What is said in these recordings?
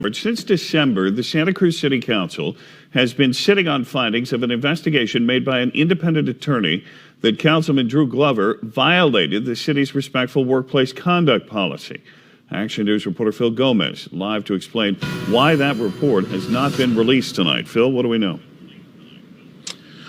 Since December, the Santa Cruz City Council has been sitting on findings of an investigation made by an independent attorney that Councilman Drew Glover violated the city's respectful workplace conduct policy. Action News reporter Phil Gomez live to explain why that report has not been released tonight. Phil, what do we know?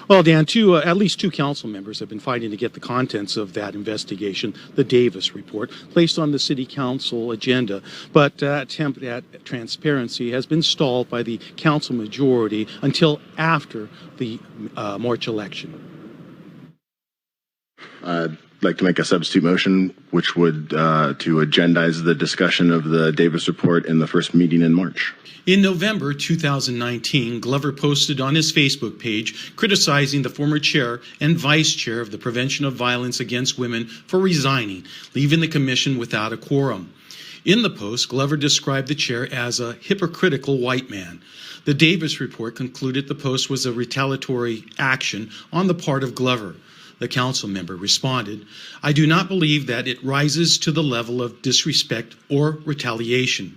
Well, Dan, at least two council members have been fighting to get the contents of that investigation, the Davis report, placed on the city council agenda. But that attempt at transparency has been stalled by the council majority until after the March election. I'd like to make a substitute motion, which would to agendize the discussion of the Davis report in the first meeting in March. In November 2019, Glover posted on his Facebook page criticizing the former chair and vice chair of the Prevention of Violence Against Women for resigning, leaving the commission without a quorum. In the post, Glover described the chair as a hypocritical white man. The Davis report concluded the post was a retaliatory action on the part of Glover. The council member responded, "I do not believe that it rises to the level of disrespect or retaliation.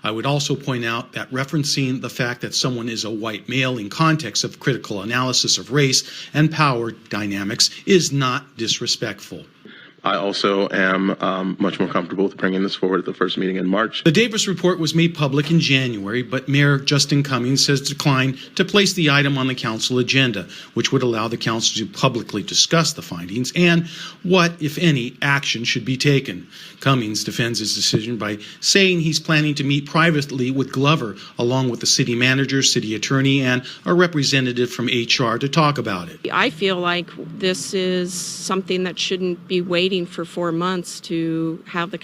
I would also point out that referencing the fact that someone is a white male in context of critical analysis of race and power dynamics is not disrespectful." I also am much more comfortable with bringing this forward at the first meeting in March. The Davis report was made public in January, but Mayor Justin Cummings has declined to place the item on the council agenda, which would allow the council to publicly discuss the findings and what, if any, action should be taken. Cummings defends his decision by saying he's planning to meet privately with Glover, along with the city manager, city attorney, and a representative from HR to talk about it. I feel like this is something that shouldn't be waiting for 4 months to have the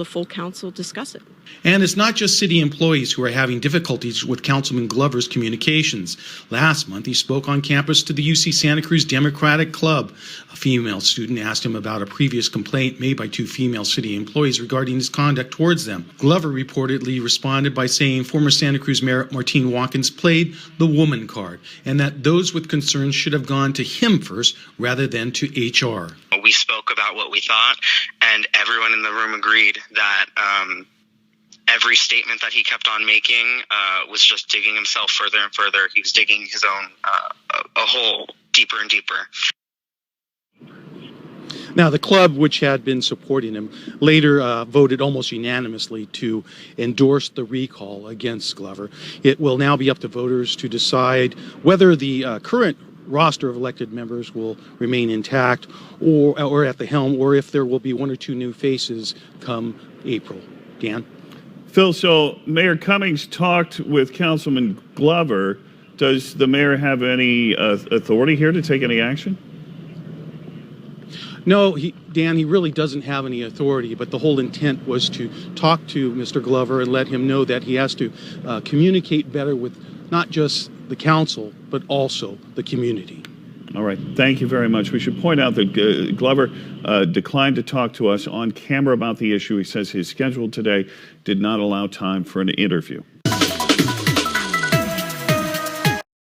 full council discuss it. And it's not just city employees who are having difficulties with Councilman Glover's communications. Last month, he spoke on campus to the UC Santa Cruz Democratic Club. A female student asked him about a previous complaint made by two female city employees regarding his conduct towards them. Glover reportedly responded by saying former Santa Cruz Mayor Martine Watkins played the woman card and that those with concerns should have gone to him first rather than to HR. We spoke about what we thought, and everyone in the room agreed that every statement that he kept on making was just digging himself further and further. He was digging his own a hole deeper and deeper. Now, the club, which had been supporting him, later voted almost unanimously to endorse the recall against Glover. It will now be up to voters to decide whether the current roster of elected members will remain intact or at the helm, or if there will be one or two new faces come April. Dan? Phil, so Mayor Cummings talked with Councilman Glover. Does the mayor have any authority here to take any action? No, Dan, he really doesn't have any authority, but the whole intent was to talk to Mr. Glover and let him know that he has to communicate better with not just the council, but also the community. All right. Thank you very much. We should point out that Glover declined to talk to us on camera about the issue. He says his schedule today did not allow time for an interview.